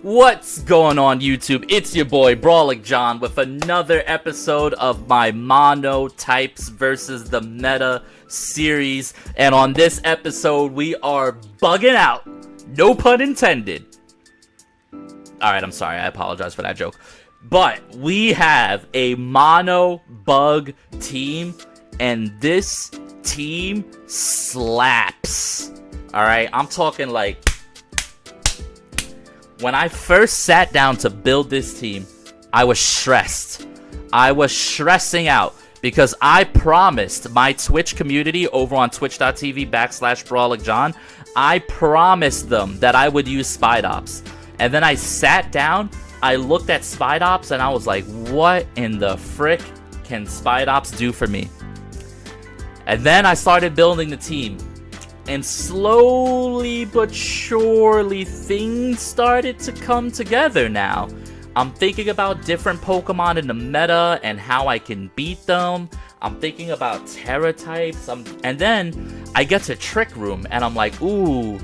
What's going on, YouTube? It's your boy Brawlic John with another episode of my Monotypes versus the Meta series. And on this episode, we are bugging out. No pun intended. Alright, I'm sorry. I apologize for that joke. But we have a mono bug team, and this team slaps. Alright, I'm talking like... When I first sat down to build this team, I was stressed. I was stressing out because I promised my Twitch community over on twitch.tv/BrawlicJohn, I promised them that I would use SPIDOPS. And then I sat down, I looked at SPIDOPS, and I was like, what in the frick can SPIDOPS do for me? And then I started building the team. And slowly but surely, things started to come together now. I'm thinking about different Pokemon in the meta and how I can beat them. I'm thinking about Terra types. And then I get to Trick Room and I'm like, ooh,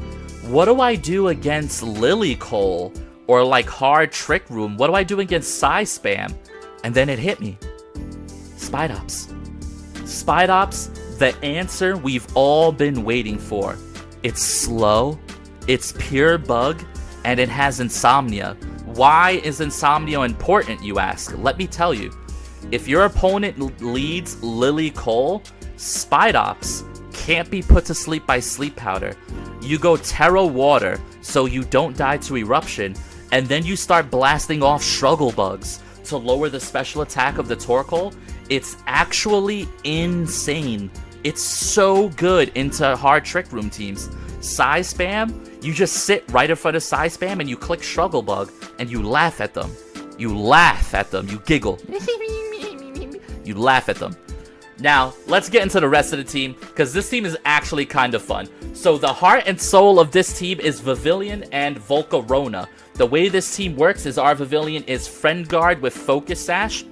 what do I do against Lilycole? Or like hard Trick Room? What do I do against Spam? And then it hit me. SPIDOPS. SPIDOPS. The answer we've all been waiting for. It's slow, it's pure bug, and it has insomnia. Why is insomnia important, you ask? Let me tell you. If your opponent leads Lilycole, SPIDOPS can't be put to sleep by Sleep Powder. You go Terra Water so you don't die to Eruption, and then you start blasting off Struggle Bugs to lower the special attack of the Torkoal. It's actually insane. It's so good into hard Trick Room teams. Spam, you just sit right in front of Spam and you click Struggle Bug and you laugh at them. You laugh at them. You giggle. You laugh at them. Now, let's get into the rest of the team, because this team is actually kind of fun. So the heart and soul of this team is Vivillon and Volcarona. The way this team works is our Vivillon is Friend Guard with Focus Sash.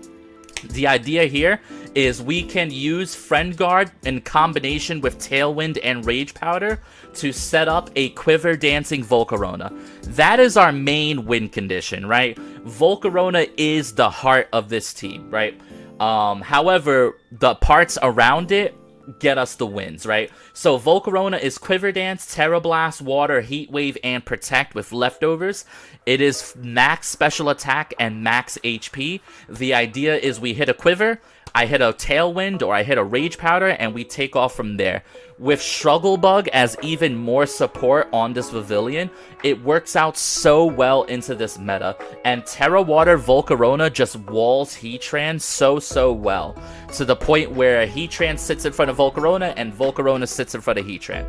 The idea here is we can use Friend Guard in combination with Tailwind and Rage Powder to set up a Quiver Dancing Volcarona. That is our main win condition, right? Volcarona is the heart of this team, right? However, the parts around it get us the wins, right? So Volcarona is Quiver Dance, Terra Blast, Water, Heat Wave, and Protect with leftovers. It is max special attack and max HP. The idea is we hit a Quiver, I hit a Tailwind, or I hit a Rage Powder, and we take off from there. With Struggle Bug as even more support on this Vivillon, it works out so well into this meta. And Terra Water Volcarona just walls Heatran so well. To the point where Heatran sits in front of Volcarona, and Volcarona sits in front of Heatran.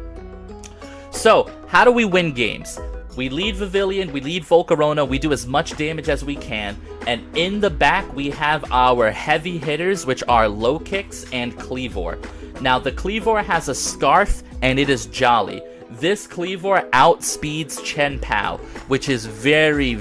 So, how do we win games? We lead Vivillon, we lead Volcarona, we do as much damage as we can, and in the back we have our heavy hitters, which are Low Kicks and Kleavor. Now the Kleavor has a Scarf, and it is Jolly. This Kleavor outspeeds Chen Pao, which is very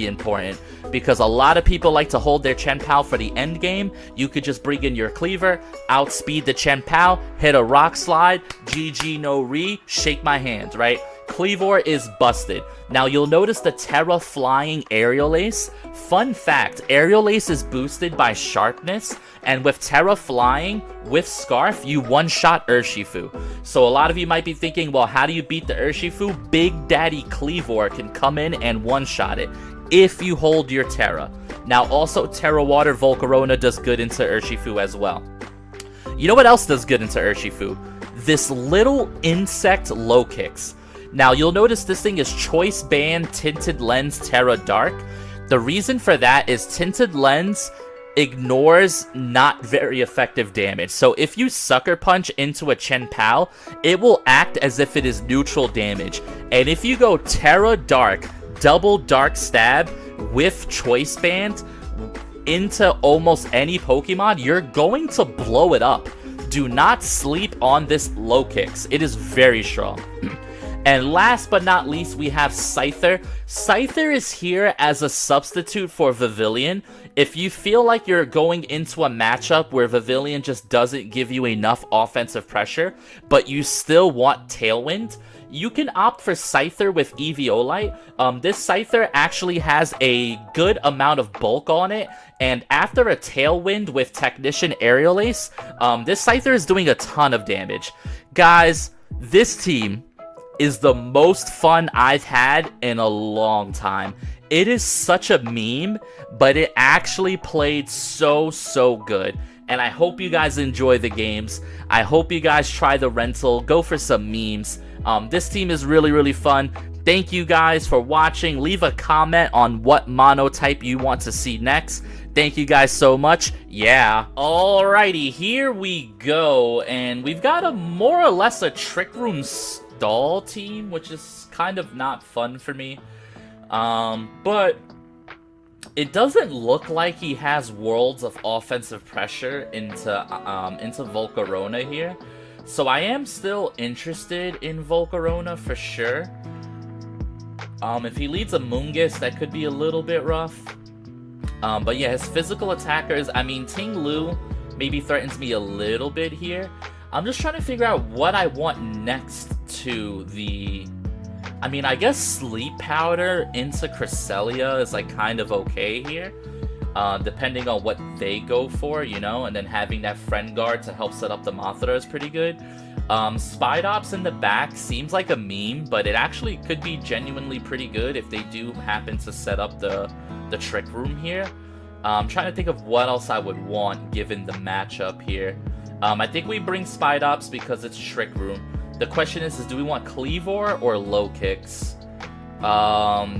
important, because a lot of people like to hold their Chen Pao for the end game. You could just bring in your Kleavor, outspeed the Chen Pao, hit a Rock Slide, GG no re, shake my hand, right? Kleavor is busted. Now you'll notice the Terra Flying Aerial Ace. Fun fact, Aerial Ace is boosted by Sharpness, and with Terra Flying, with Scarf, you one-shot Urshifu. So a lot of you might be thinking, well, how do you beat the Urshifu? Big Daddy Kleavor can come in and one-shot it, if you hold your Terra. Now also, Terra Water Volcarona does good into Urshifu as well. You know what else does good into Urshifu? This little insect Low Kicks. Now, you'll notice this thing is Choice Band Tinted Lens Terra Dark. The reason for that is Tinted Lens ignores not very effective damage. So if you Sucker Punch into a Chen Pao, it will act as if it is neutral damage. And if you go Terra Dark, double Dark Stab with Choice Band into almost any Pokemon, you're going to blow it up. Do not sleep on this Low Kicks. It is very strong. And last but not least, we have Scyther. Scyther is here as a substitute for Vivillon. If you feel like you're going into a matchup where Vivillon just doesn't give you enough offensive pressure, but you still want Tailwind, you can opt for Scyther with Eviolite. This Scyther actually has a good amount of bulk on it, and after a Tailwind with Technician Aerial Ace, this Scyther is doing a ton of damage. Guys, this team is the most fun I've had in a long time. It is such a meme, but it actually played so good. And I hope you guys enjoy the games. I hope you guys try the rental. Go for some memes. This team is really fun. Thank you guys for watching. Leave a comment on what monotype you want to see next. Thank you guys so much. Yeah. Alrighty, here we go. And we've got a more or less a Trick Room stall team, which is kind of not fun for me. But it doesn't look like he has worlds of offensive pressure into Volcarona here. So I am still interested in Volcarona for sure. If he leads a Moongus, that could be a little bit rough. But yeah, his physical attackers, I mean, Ting Lu maybe threatens me a little bit here. I'm just trying to figure out what I want next to the... I mean, I guess Sleep Powder into Cresselia is like kind of okay here. Depending on what they go for, you know, and then having that Friend Guard to help set up the Mothra is pretty good. SPIDOPS in the back seems like a meme, but it actually could be genuinely pretty good if they do happen to set up the Trick Room here. I'm trying to think of what else I would want given the matchup here. I think we bring SPIDOPS because it's Trick Room. The question is do we want Cleavor or Low Kicks?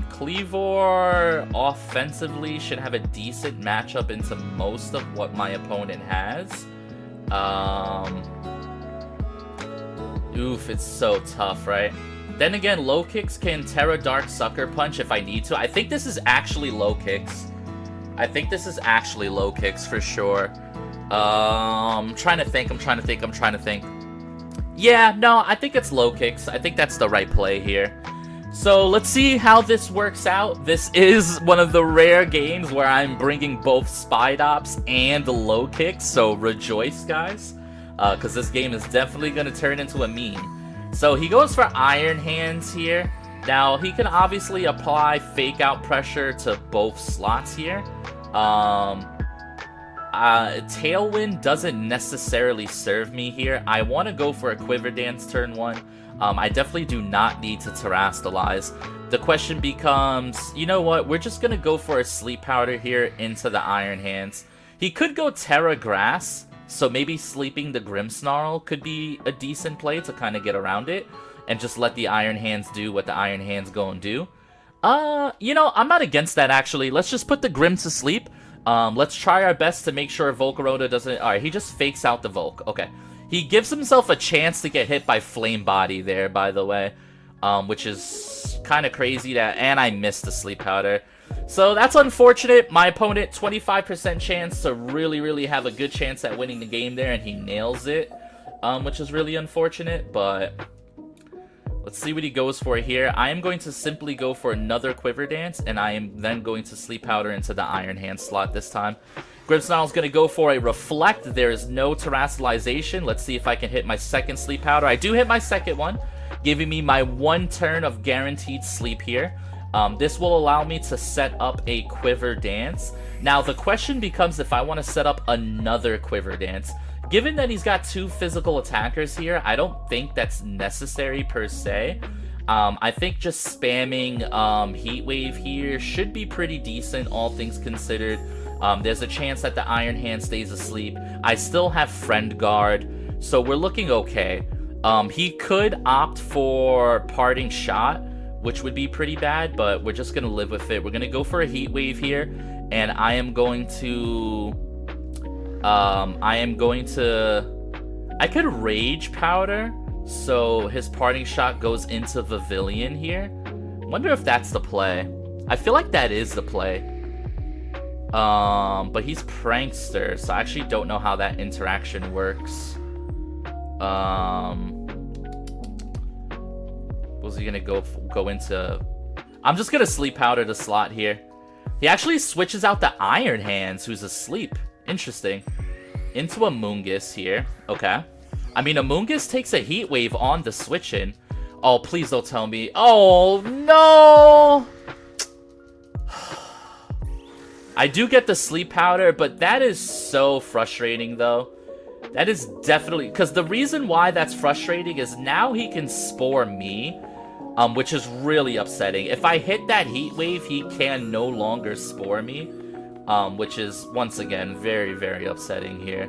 Cleavor offensively should have a decent matchup into most of what my opponent has. Oof, it's so tough, right? Then again, Low Kicks can Terra Dark Sucker Punch if I need to. I think this is actually Low Kicks. I think this is actually Low Kicks for sure. I'm trying to think. Yeah, no, I think it's Low Kicks. I think that's the right play here. So let's see how this works out. This is one of the rare games where I'm bringing both SPIDOPS and Low Kicks, so rejoice, guys. Because this game is definitely going to turn into a meme. So he goes for Iron Hands here. Now, he can obviously apply Fake Out pressure to both slots here. Tailwind doesn't necessarily serve me here. I want to go for a Quiver Dance turn 1. I definitely do not need to Terrastalize. The question becomes, you know what? We're just going to go for a Sleep Powder here into the Iron Hands. He could go Terra Grass, so maybe sleeping the Grimmsnarl could be a decent play to kind of get around it and just let the Iron Hands do what the Iron Hands go and do. You know, I'm not against that, actually. Let's just put the Grimm to sleep. Let's try our best to make sure Volcarona doesn't... Alright, he just fakes out the Volk. Okay. He gives himself a chance to get hit by Flame Body there, by the way. Which is kind of crazy that... And I missed the Sleep Powder. So that's unfortunate. My opponent, 25% chance to really have a good chance at winning the game there, and he nails it. Which is really unfortunate, but... Let's see what he goes for here. I am going to simply go for another Quiver Dance, and I am then going to Sleep Powder into the Iron Hand slot this time. Grimmsnarl's going to go for a Reflect. There is no Terrastalization. Let's see if I can hit my second Sleep Powder. I do hit my second one, giving me my 1 turn of guaranteed sleep here. This will allow me to set up a Quiver Dance. Now, the question becomes if I want to set up another Quiver Dance. Given that he's got 2 physical attackers here, I don't think that's necessary per se. I think just spamming Heat Wave here should be pretty decent, all things considered. There's a chance that the Iron Hand stays asleep. I still have Friend Guard, so we're looking okay. He could opt for Parting Shot, which would be pretty bad, but we're just going to live with it. We're going to go for a Heat Wave here, and I could Rage Powder, so his Parting Shot goes into Vivillon here. Wonder if that's the play. I feel like that is the play. But he's Prankster, so I actually don't know how that interaction works. Was he gonna go into... I'm just gonna Sleep Powder the slot here. He actually switches out the Iron Hands, who's asleep. Interesting. Into a Moongus here. Okay. I mean, a Moongus takes a Heat Wave on the switch-in. Oh, please don't tell me. Oh, no! I do get the Sleep Powder, but that is so frustrating, though. That is definitely... Because the reason why that's frustrating is now he can Spore me, which is really upsetting. If I hit that Heat Wave, he can no longer Spore me, which is, once again, very, very upsetting here.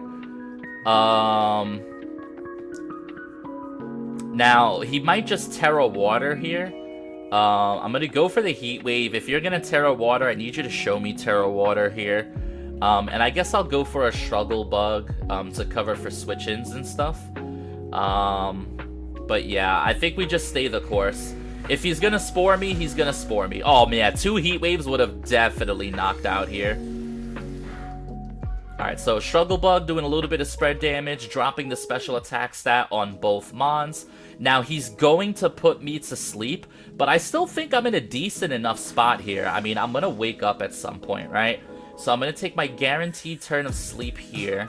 Now, he might just Terra Water here. I'm going to go for the Heat Wave. If you're going to Terra Water, I need you to show me Terra Water here. And I guess I'll go for a Struggle Bug to cover for switch-ins and stuff. But yeah, I think we just stay the course. If he's going to Spore me, he's going to Spore me. Oh man, 2 Heat Waves would have definitely knocked out here. Alright, so Struggle Bug doing a little bit of spread damage, dropping the special attack stat on both Mons. Now, he's going to put me to sleep, but I still think I'm in a decent enough spot here. I mean, I'm going to wake up at some point, right? So I'm going to take my guaranteed turn of sleep here.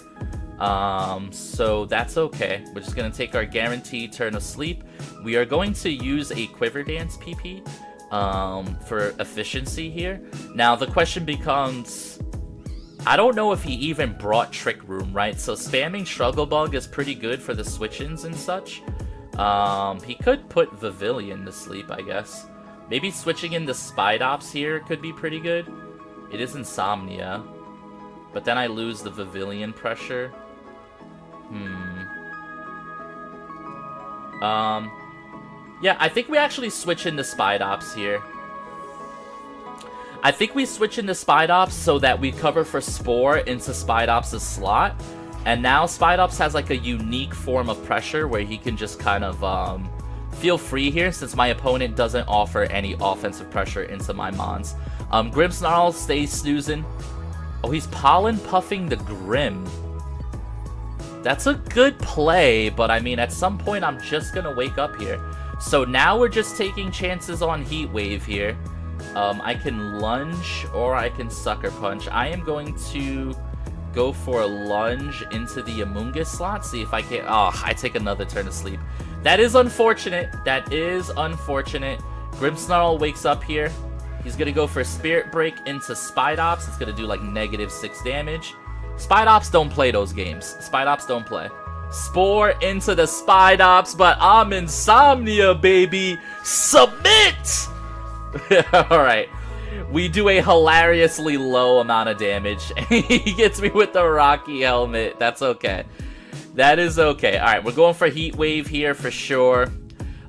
So that's okay. We're just going to take our guaranteed turn of sleep. We are going to use a Quiver Dance PP for efficiency here. Now, the question becomes... I don't know if he even brought Trick Room, right? So spamming Struggle Bug is pretty good for the switch-ins and such. He could put Pavilion to sleep, I guess. Maybe switching in the SPIDOPS here could be pretty good. It is Insomnia. But then I lose the Pavilion pressure. Yeah, I think we actually switch into SPIDOPS here. I think we switch into SPIDOPS so that we cover for Spore into SPIDOPS' slot. And now SPIDOPS has like a unique form of pressure where he can just kind of feel free here since my opponent doesn't offer any offensive pressure into my Mons. Grimmsnarl stays snoozing. Oh, he's Pollen Puffing the Grim. That's a good play, but I mean, at some point I'm just gonna wake up here. So now we're just taking chances on Heat Wave here. I can lunge or I can Sucker Punch. I am going to go for a lunge into the Amoonguss slot. See if I can... Oh, I take another turn of sleep. That is unfortunate. That is unfortunate. Grimmsnarl wakes up here. He's going to go for a Spirit Break into SPIDOPS. It's going to do like -6 damage. SPIDOPS don't play those games. SPIDOPS don't play. Spore into the SPIDOPS, but I'm Insomnia, baby. Submit! Alright. We do a hilariously low amount of damage. He gets me with the Rocky Helmet. That's okay. That is okay. Alright, we're going for Heat Wave here for sure.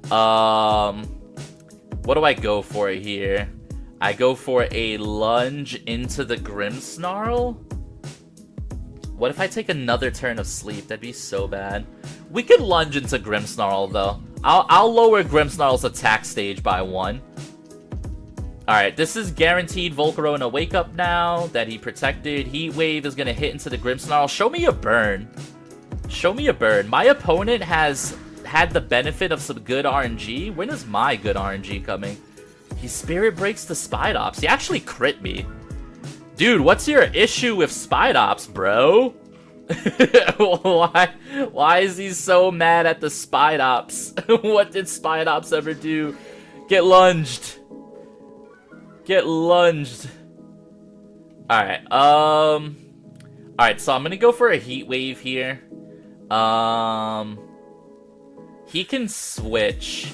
What do I go for here? I go for a lunge into the Grimmsnarl? What if I take another turn of sleep? That'd be so bad. We could lunge into Grimmsnarl, though. I'll lower Grimmsnarl's attack stage by 1. Alright, this is guaranteed Volcarona Wake Up now that he protected. Heat Wave is going to hit into the Grimmsnarl. Show me a burn. Show me a burn. My opponent has had the benefit of some good RNG. When is my good RNG coming? He Spirit Breaks the SPIDOPS. He actually crit me. Dude, what's your issue with SPIDOPS, bro? Why is he so mad at the SPIDOPS? What did SPIDOPS ever do? Get lunged. Get lunged. Alright, alright, so I'm gonna go for a Heat Wave here. He can switch.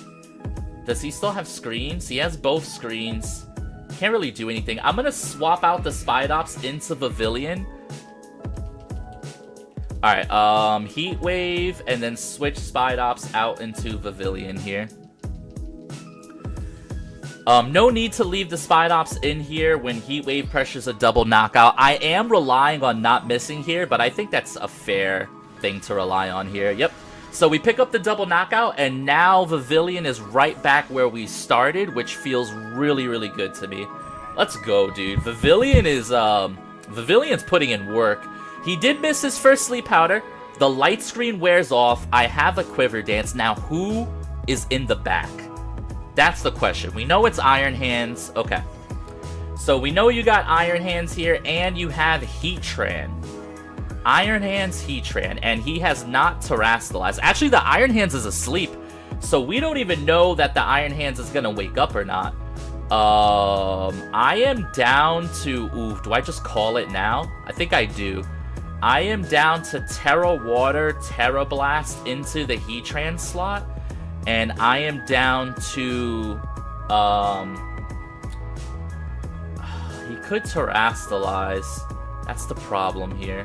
Does he still have screens? He has both screens. Can't really do anything. I'm gonna swap out the SPIDOPS into Pavilion. Alright, Heat Wave, and then switch SPIDOPS out into Pavilion here. No need to leave the SPIDOPS in here when Heat Wave pressures a double knockout. I am relying on not missing here, but I think that's a fair thing to rely on here. Yep. So we pick up the double knockout, and now Pavilion is right back where we started, which feels really, really good to me. Let's go, dude. Pavilion is, Pavilion's putting in work. He did miss his first Sleep Powder. The light screen wears off. I have a Quiver Dance. Now, who is in the back? That's the question. We know it's Iron Hands. Okay. So we know you got Iron Hands here, and you have Heatran. Iron Hands, Heatran, and he has not terastallized. Actually, the Iron Hands is asleep, so we don't even know that the Iron Hands is gonna wake up or not. I am down to... Ooh, do I just call it now? I think I do. I am down to Terra Water, Terra Blast into the Heatran slot, and I am down to... He could terastallize. That's the problem here.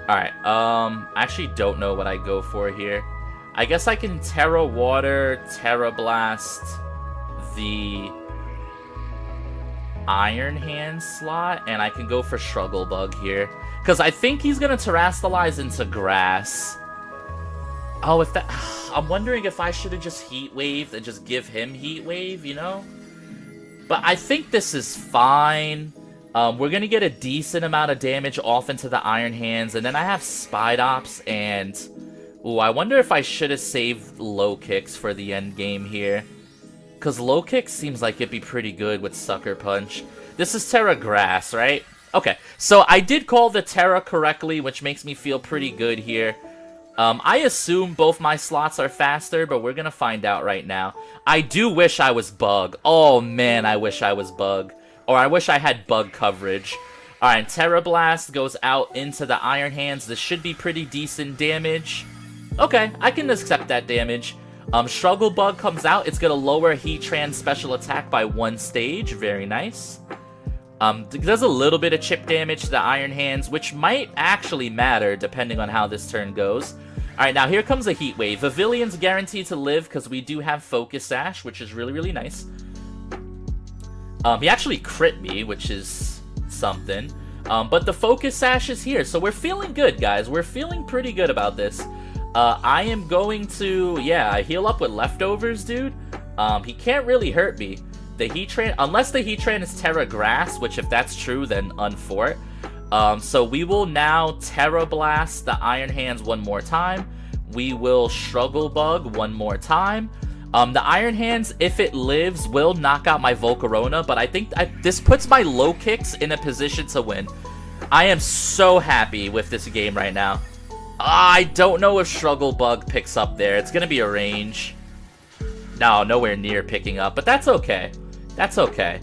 Alright, I actually don't know what I go for here. I guess I can Terra Water, Terra Blast the Iron Hand slot, and I can go for Struggle Bug here. Because I think he's going to terastallize into Grass. Oh, if that... I'm wondering if I should have just Heat Waved and just give him Heat Wave, you know? But I think this is fine. We're going to get a decent amount of damage off into the Iron Hands. And then I have SPIDOPS and... Ooh, I wonder if I should have saved Low Kicks for the end game here. Because Low Kicks seems like it'd be pretty good with Sucker Punch. This is Terra Grass, right? Okay, so I did call the Terra correctly, which makes me feel pretty good here. I assume both my slots are faster, but we're going to find out right now. I do wish I was Bug. Oh, man, I wish I was Bug. Or I wish I had Bug coverage. Alright, Terra Blast goes out into the Iron Hands. This should be pretty decent damage. Okay, I can accept that damage. Struggle Bug comes out. It's going to lower Heatran's special attack by 1 stage. Very nice. Does a little bit of chip damage to the Iron Hands, which might actually matter depending on how this turn goes. Alright, now here comes a Heat Wave. Pavillion's guaranteed to live because we do have Focus Sash, which is really, really nice. He actually crit me, which is something. But the Focus Sash is here, so we're feeling good, guys. We're feeling pretty good about this. I am going to, yeah, heal up with Leftovers, dude. He can't really hurt me. The Heatran, unless the Heatran is Terra Grass, which if that's true, then unfort. So we will now Terra Blast the Iron Hands one more time. We will Struggle Bug one more time. The Iron Hands, if it lives, will knock out my Volcarona, but I think this puts my Low Kicks in a position to win. I am so happy with this game right now. I don't know if Struggle Bug picks up there. It's going to be a range. No, nowhere near picking up, but that's okay. That's okay.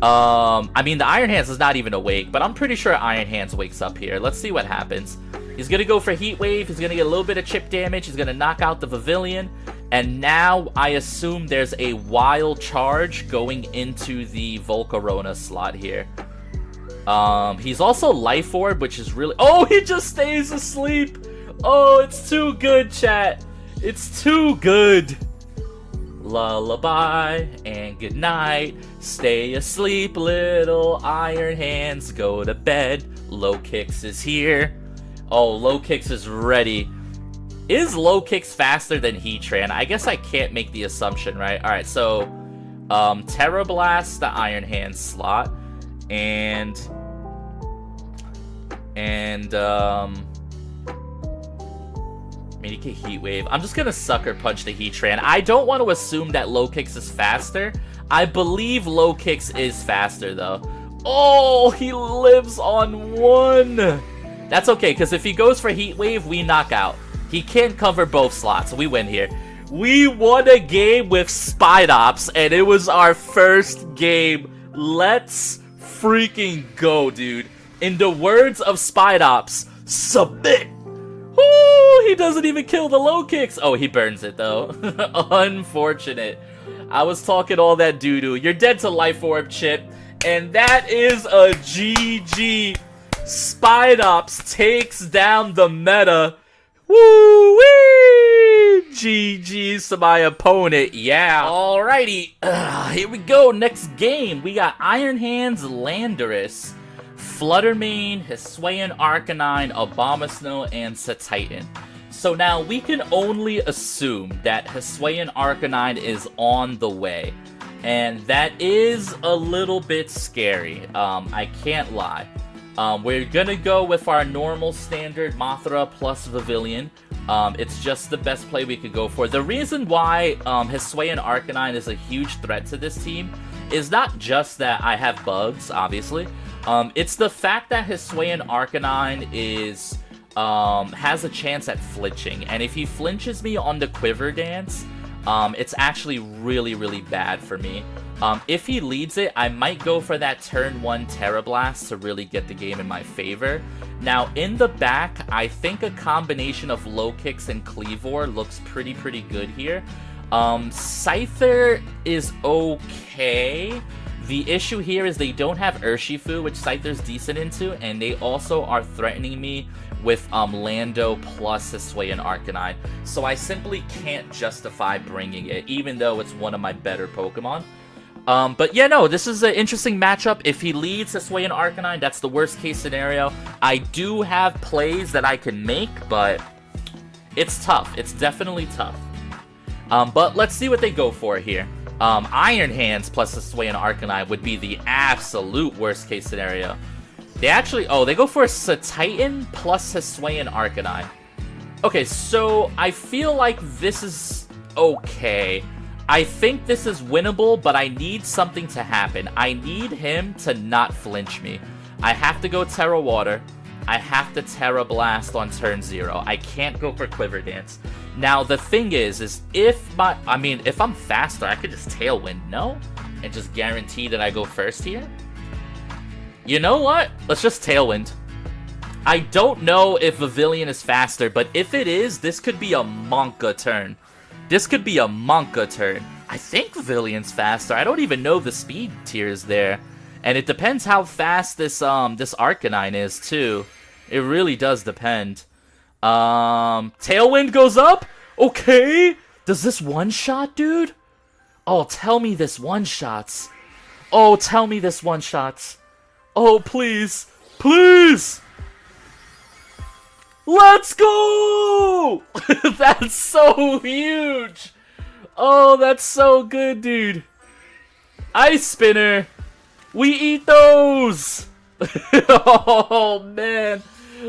I mean, the Iron Hands is not even awake, but I'm pretty sure Iron Hands wakes up here. Let's see what happens. He's going to go for Heat Wave. He's going to get a little bit of chip damage. He's going to knock out the Pavilion. And now I assume there's a Wild Charge going into the Volcarona slot here. He's also Life Orb, which is really... Oh, he just stays asleep! Oh, it's too good, chat. It's too good. Lullaby and good night. Stay asleep, little Iron Hands. Go to bed. Low Kicks is here. Oh, Low Kicks is ready. Is Low Kicks faster than Heatran? I guess I can't make the assumption, right? Alright, so Terra Blast the Iron Hands slot. And Minikit Heat Wave. I'm just gonna Sucker Punch the Heatran. I don't want to assume that Low Kicks is faster. I believe Low Kicks is faster, though. Oh, he lives on 1. That's okay, because if he goes for Heat Wave, we knock out. He can't cover both slots. We win here. We won a game with SPIDOPS, and it was our first game. Let's freaking go, dude. In the words of SPIDOPS, submit. Woo! He doesn't even kill the Low Kicks. Oh, he burns it, though. Unfortunate. I was talking all that doo-doo. You're dead to Life Orb, Chip. And that is a GG. SPIDOPS takes down the meta. Woo-wee! GG's to my opponent, yeah. Alrighty, here we go, next game. We got Iron Hands Landorus, Fluttermane, Hisuian Arcanine, Abomasnow, and Satitan. So now we can only assume that Hisuian Arcanine is on the way. And that is a little bit scary, I can't lie. We're gonna go with our normal standard Mothra plus Pavilion. It's just the best play we could go for. The reason why Hisuian Arcanine is a huge threat to this team is not just that I have bugs, obviously. It's the fact that Hisuian Arcanine is has a chance at flinching, and if he flinches me on the Quiver Dance, it's actually really, really bad for me. If he leads it, I might go for that turn 1 Terra Blast to really get the game in my favor. Now, in the back, I think a combination of Low Kicks and Cleavor looks pretty good here. Scyther is okay. The issue here is they don't have Urshifu, which Scyther's decent into, and they also are threatening me with Lando plus Hisuian Arcanine. So I simply can't justify bringing it, even though it's one of my better Pokemon. But yeah, no, this is an interesting matchup. If he leads Hisuian Arcanine, that's the worst case scenario. I do have plays that I can make, but it's tough. It's definitely tough. But let's see what they go for here. Iron Hands plus Hisuian Arcanine would be the absolute worst case scenario. They actually, they go for Titan plus Hisuian Arcanine. Okay, so I feel like this is okay. I think this is winnable, but I need something to happen. I need him to not flinch me. I have to go Terra Water. I have to Terra Blast on turn 0. I can't go for Quiver Dance. Now, the thing is if I'm faster, I could just Tailwind, no? And just guarantee that I go first here? You know what? Let's just Tailwind. I don't know if Pavilion is faster, but if it is, this could be a Monka turn. This could be a Monka turn. I think Pavilion's faster. I don't even know the speed tiers there. And it depends how fast this Arcanine is, too. It really does depend. Tailwind goes up? Okay. Does this one-shot, dude? Oh, tell me this one-shots. Oh, tell me this one-shots. Oh, please. Please! Let's go! That's so huge! Oh, that's so good, dude. Ice Spinner! We eat those! Oh, man.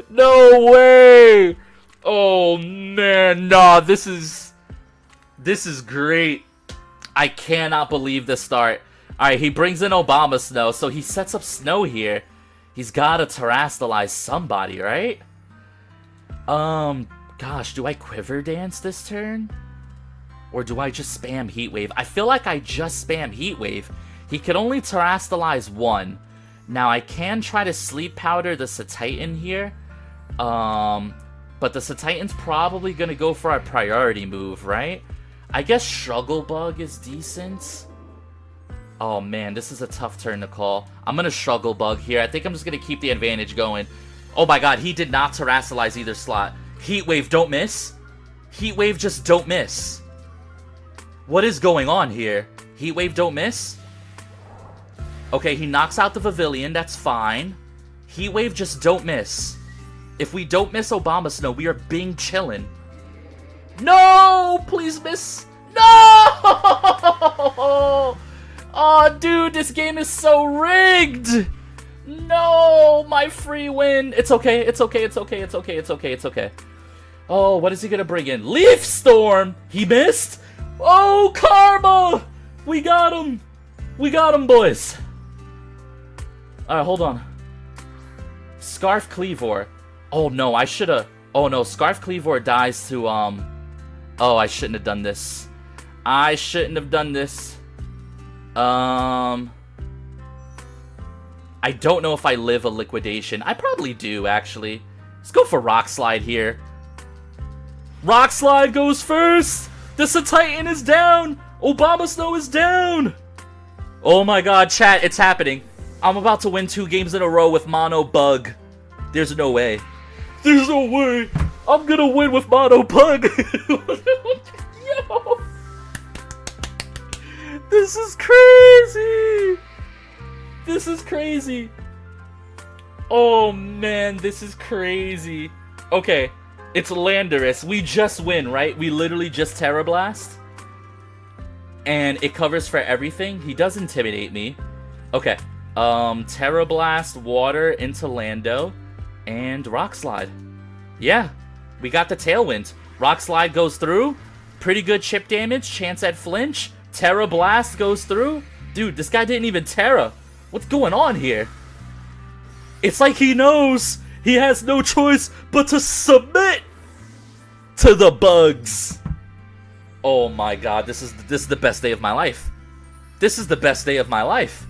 No way! Oh, man. Nah, this is great. I cannot believe the start. Alright, he brings in Obama Snow, so he sets up Snow here. He's gotta Terrastalize somebody, right? Gosh, do I Quiver Dance this turn? Or do I just spam Heat Wave? I feel like I just spam Heat Wave. He can only Terrastalize one. Now, I can try to Sleep Powder the Satitan here. But the Satitan's probably gonna go for our priority move, right? I guess Struggle Bug is decent. Oh man, this is a tough turn to call. I'm gonna Struggle Bug here. I think I'm just gonna keep the advantage going. Oh my god, he did not Terrastalize either slot. Heat Wave, don't miss. Heat Wave, just don't miss. What is going on here? Heat Wave, don't miss? Okay, he knocks out the Pavilion, that's fine. Heat Wave, just don't miss. If we don't miss Obama Snow, we are being chillin'. No! Please miss. No! Oh, dude, this game is so rigged! No, my free win. It's okay, it's okay, it's okay, it's okay, it's okay, it's okay. Oh, what is he gonna bring in? Leaf Storm! He missed? Oh, Karma! We got him! We got him, boys! Alright, hold on. Scarf Cleavor. Oh no, I should've... Oh no, Scarf Cleavor dies to, Oh, I shouldn't have done this. I shouldn't have done this. I don't know if I live a Liquidation. I probably do, actually. Let's go for Rock Slide here. Rock Slide goes first! The Satitan is down! Obama Snow is down! Oh my god, chat, it's happening. I'm about to win 2 games in a row with Mono Bug. There's no way. There's no way! I'm gonna win with Mono Bug! Yo! This is crazy! This is crazy. Oh man, this is crazy. Okay, it's Landorus. We just win, right? We literally just Terra Blast. And it covers for everything. He does intimidate me. Okay, Terra Blast, Water into Lando, and Rock Slide. Yeah, we got the Tailwind. Rock Slide goes through. Pretty good chip damage. Chance at flinch. Terra Blast goes through. Dude, this guy didn't even Terra. What's going on here? It's like he knows he has no choice but to submit to the bugs. Oh my god, this is the best day of my life. This is the best day of my life.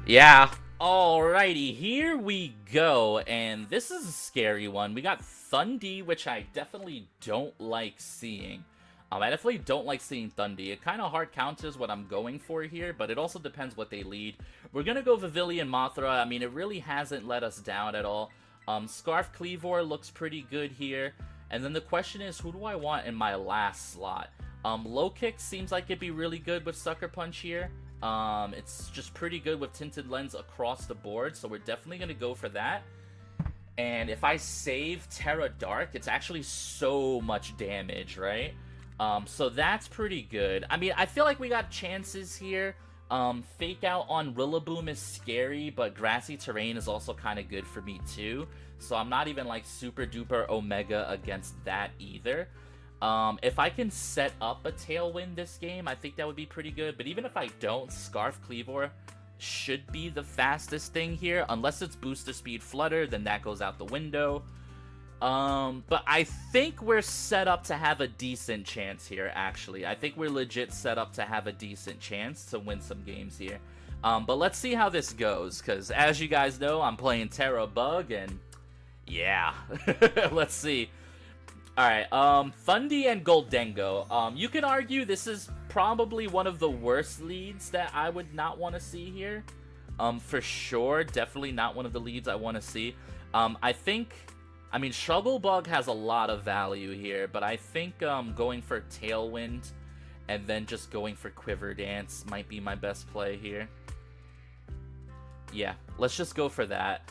Yeah. Alrighty, here we go, and this is a scary one. We got Thundy, which I definitely don't like seeing. I definitely don't like seeing Thundy. It kind of hard counters what I'm going for here, but it also depends what they lead. We're going to go Vivillon Mothra. I mean, it really hasn't let us down at all. Scarf Cleavor looks pretty good here. And then the question is, who do I want in my last slot? Low Kick seems like it'd be really good with Sucker Punch here. It's just pretty good with Tinted Lens across the board, so we're definitely going to go for that. And if I save Terra Dark, it's actually so much damage, right? So that's pretty good. I mean, I feel like we got chances here. Fake Out on Rillaboom is scary, but Grassy Terrain is also kind of good for me too. So I'm not even like super duper Omega against that either. If I can set up a Tailwind this game, I think that would be pretty good. But even if I don't, Scarf Cleavor should be the fastest thing here. Unless it's Booster Speed Flutter, then that goes out the window. But I think we're set up to have a decent chance here, actually. I think we're legit set up to have a decent chance to win some games here. But let's see how this goes, because as you guys know, I'm playing Terra Bug, and yeah. Let's see. Alright, Thundy and Goldengo. You can argue this is probably one of the worst leads that I would not want to see here. For sure, definitely not one of the leads I want to see. I mean, Strugglebug has a lot of value here, but I think going for Tailwind and then just going for Quiver Dance might be my best play here. Yeah, let's just go for that.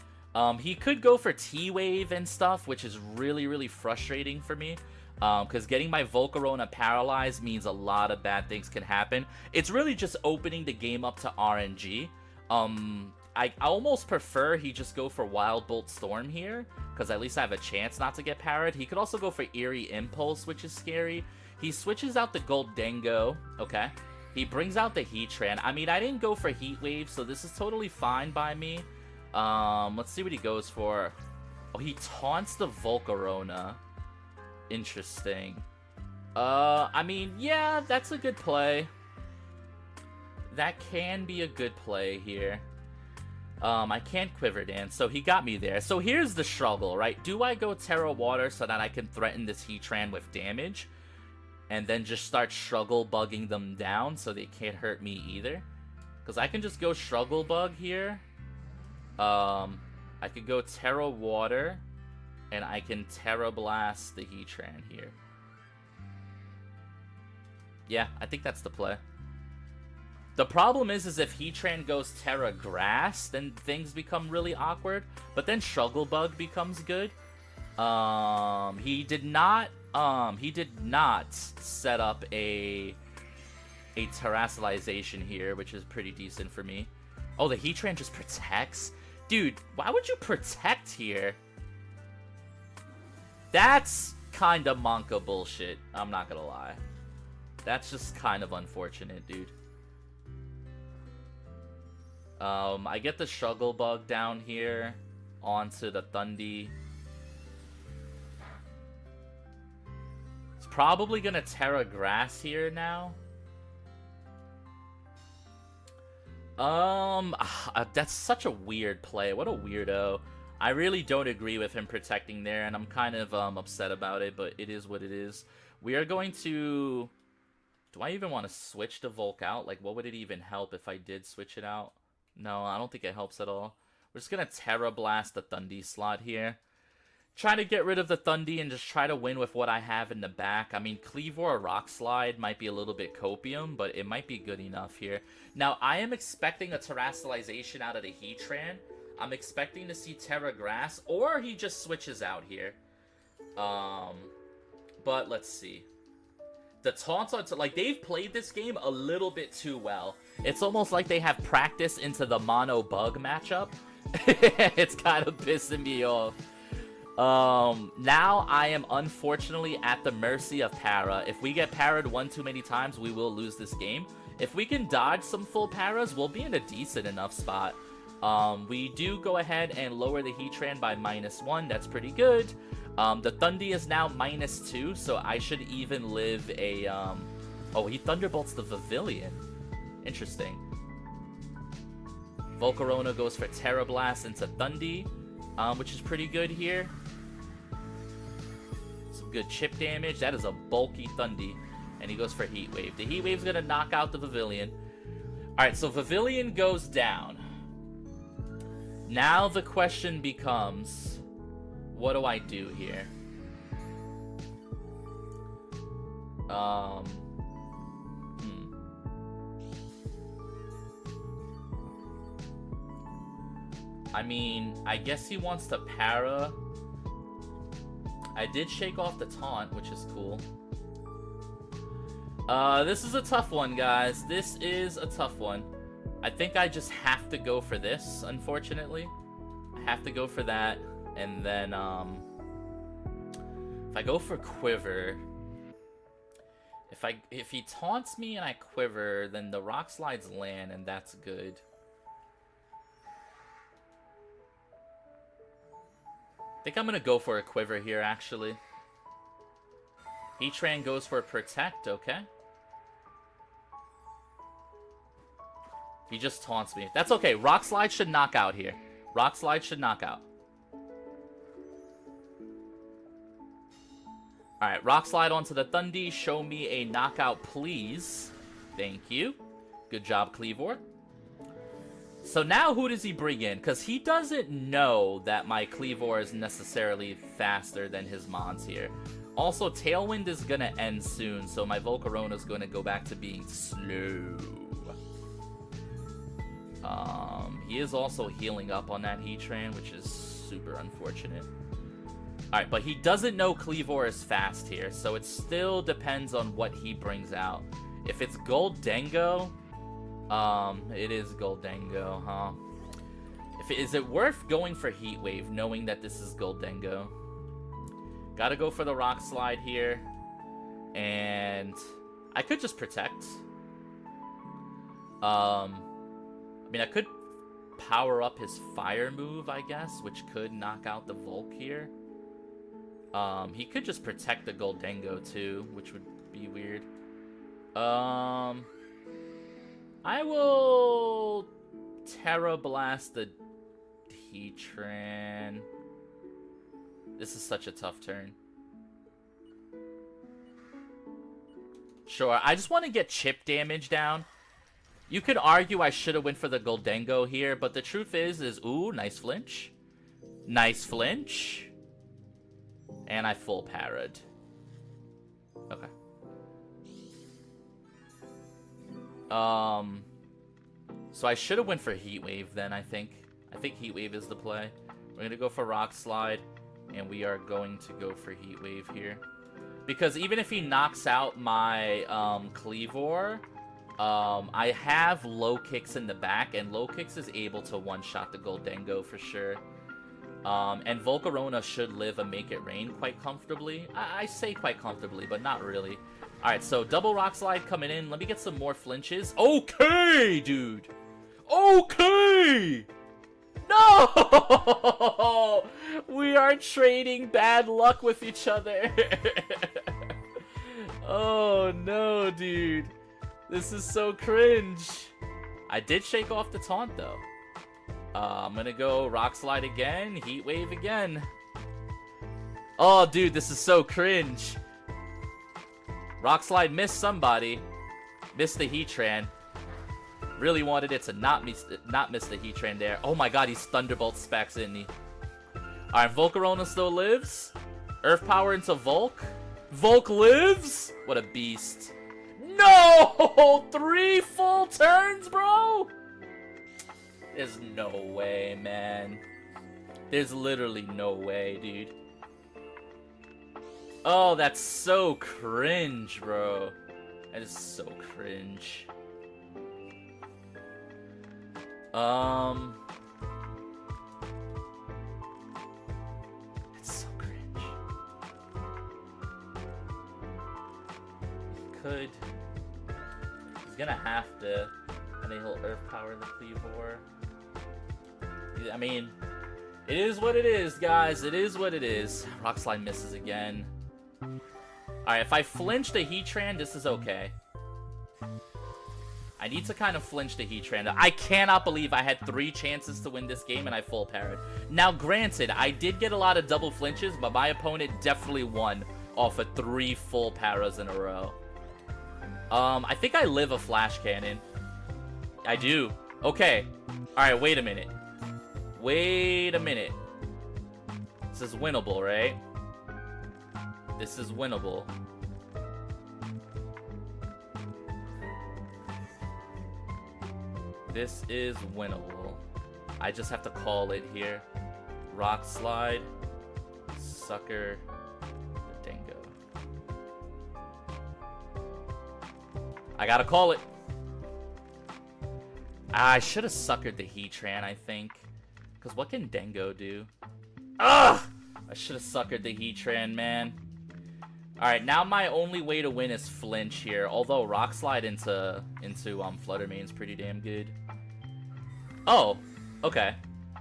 He could go for T-Wave and stuff, which is really, really frustrating for me. Because getting my Volcarona paralyzed means a lot of bad things can happen. It's really just opening the game up to RNG. I almost prefer he just go for Wild Bolt Storm here, because at least I have a chance not to get parried. He could also go for Eerie Impulse, which is scary. He switches out the Goldengo. Okay. He brings out the Heatran. I mean, I didn't go for Heat Wave, so this is totally fine by me. Let's see what he goes for. Oh, he taunts the Volcarona. Interesting. I mean, yeah, that's a good play. That can be a good play here. I can't Quiver Dance, so he got me there. So here's the struggle, right? Do I go Terra Water so that I can threaten this Heatran with damage? And then just start Struggle Bugging them down so they can't hurt me either? Because I can just go Struggle Bug here. I could go Terra Water, and I can Terra Blast the Heatran here. Yeah, I think that's the play. The problem is if Heatran goes Terra Grass, then things become really awkward. But then Struggle Bug becomes good. He did not set up a Terrassalization here, which is pretty decent for me. Oh, the Heatran just protects? Dude, why would you protect here? That's kind of Monka bullshit, I'm not gonna lie. That's just kind of unfortunate, dude. I get the Struggle Bug down here onto the Thundy. It's probably gonna Terra Grass here now. That's such a weird play. What a weirdo. I really don't agree with him protecting there, and I'm kind of upset about it, but it is what it is. We are going to... Do I even want to switch the Volk out? Like, what would it even help if I did switch it out? No, I don't think it helps at all. We're just going to Terra Blast the Thundy slot here. Try to get rid of the Thundy and just try to win with what I have in the back. I mean, Cleavor or Rock Slide might be a little bit copium, but it might be good enough here. Now, I am expecting a Terrassalization out of the Heatran. I'm expecting to see Terra Grass, or he just switches out here. But let's see. The taunts on... Like, they've played this game a little bit too well. It's almost like they have practice into the mono bug matchup. It's kind of pissing me off. Now I am unfortunately at the mercy of para. If we get parried one too many times, we will lose this game. If we can dodge some full paras, we'll be in a decent enough spot. We do go ahead and lower the Heatran by -1. That's pretty good. The Thundy is now -2, so I should even live a, Oh, he Thunderbolts the Pavilion. Interesting. Volcarona goes for Terra Blast into Thundy, which is pretty good here. Some good chip damage. That is a bulky Thundy. And he goes for Heat Wave. The Heat Wave's gonna knock out the Pavilion. Alright, so Pavilion goes down. Now the question becomes, what do I do here? I mean, I guess he wants to para. I did shake off the taunt, which is cool. This is a tough one, guys. This is a tough one. I think I just have to go for this, unfortunately. I have to go for that, and then, if I go for Quiver... If he taunts me and I Quiver, then the Rock Slides land, and that's good. I think I'm gonna go for a Quiver here, actually. Heatran goes for Protect, okay. He just taunts me. That's okay. Rock Slide should knock out here. Rock Slide should knock out. Alright, Rock Slide onto the Thundy. Show me a knockout, please. Thank you. Good job, Cleavor. So now who does he bring in? Because he doesn't know that my Cleavor is necessarily faster than his Mons here. Also, Tailwind is going to end soon, so my Volcarona is going to go back to being slow. He is also healing up on that Heatran, which is super unfortunate. Alright, but he doesn't know Cleavor is fast here, so it still depends on what he brings out. If it's Goldengo, it is Goldengo, huh? Is it worth going for Heat Wave, knowing that this is Goldengo? Gotta go for the Rock Slide here. And I could just Protect. I mean, I could power up his Fire move, I guess, which could knock out the Volk here. He could just Protect the Goldengo, too, which would be weird. I will Terra Blast the Heatran. This is such a tough turn. Sure, I just want to get chip damage down. You could argue I should have went for the Goldengo here, but the truth is, ooh, nice flinch. Nice flinch. And I full parried. Okay. So I should have went for Heat Wave then, I think. I think Heat Wave is the play. We're going to go for Rock Slide, and we are going to go for Heat Wave here. Because even if he knocks out my Cleavor, I have Low Kicks in the back, and Low Kicks is able to one-shot the Goldengo for sure. And Volcarona should live a Make It Rain quite comfortably. I say quite comfortably, but not really. Alright, so double Rock Slide coming in. Let me get some more flinches. Okay, dude! Okay! No! We are trading bad luck with each other. Oh, no, dude. This is so cringe. I did shake off the taunt, though. I'm gonna go Rock Slide again, Heat Wave again. Oh, dude, this is so cringe. Rock Slide missed somebody. Missed the Heatran. Really wanted it to not miss the Heatran there. Oh my god, he's Thunderbolt specs, isn't he? Alright, Volcarona still lives. Earth Power into Volk. Volk lives? What a beast. No! 3 full turns, bro? There's no way, man. There's literally no way, dude. Oh, that's so cringe, bro. That is so cringe. It's so cringe. He could. He's gonna have to. And then he'll Earth Power the Cleavor. I mean, it is what it is, guys. It is what it is. Rock Slide misses again. Alright, if I flinch the Heatran, this is okay. I need to kind of flinch the Heatran. I cannot believe I had 3 chances to win this game and I full parried. Now, granted, I did get a lot of double flinches, but my opponent definitely won off of 3 full paras in a row. I think I live a Flash Cannon. I do. Okay. Alright, wait a minute. Wait a minute. This is winnable, right? This is winnable. This is winnable. I just have to call it here. Rock Slide. Sucker. The Dingo. I gotta call it. I should have suckered the Heatran, I think. Because what can Dingo do? Ugh! I should have suckered the Heatran, man. Alright, now my only way to win is flinch here. Although Rock Slide into Flutter Mane is pretty damn good. Oh, okay.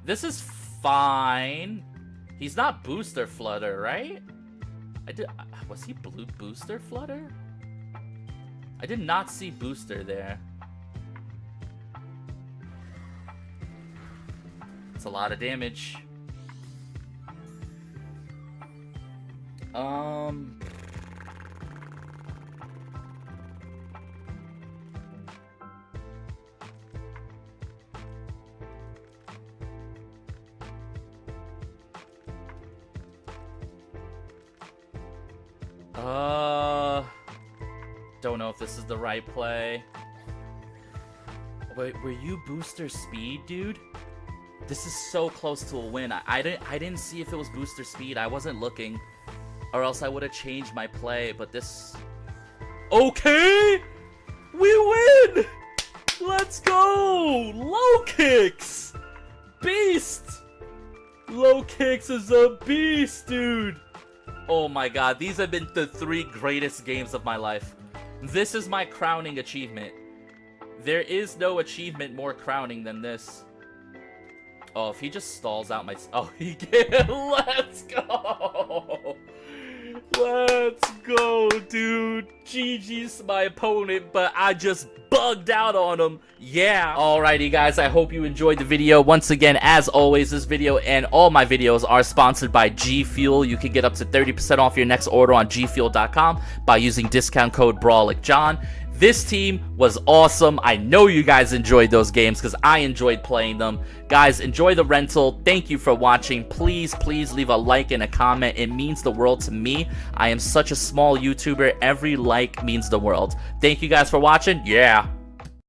This is fine. He's not Booster Flutter, right? Was he blue Booster Flutter? I did not see Booster there. It's a lot of damage. Don't know if this is the right play. Wait, were you Booster Speed, dude? This is so close to a win. I didn't see if it was Booster Speed. I wasn't looking. Or else I would have changed my play, but this... Okay! We win! Let's go! Low Kicks! Beast! Low Kicks is a beast, dude! Oh my god, these have been the 3 greatest games of my life. This is my crowning achievement. There is no achievement more crowning than this. Oh, if he just stalls out my... Oh, he can. Let's go. Let's go, dude. GG's my opponent, but I just bugged out on him. Yeah. Alrighty, guys. I hope you enjoyed the video. Once again, as always, this video and all my videos are sponsored by G Fuel. You can get up to 30% off your next order on gfuel.com by using discount code BrawlIcJohn. This team was awesome. I know you guys enjoyed those games because I enjoyed playing them. Guys, enjoy the rental. Thank you for watching. Please, please leave a like and a comment. It means the world to me. I am such a small YouTuber. Every like means the world. Thank you guys for watching. Yeah.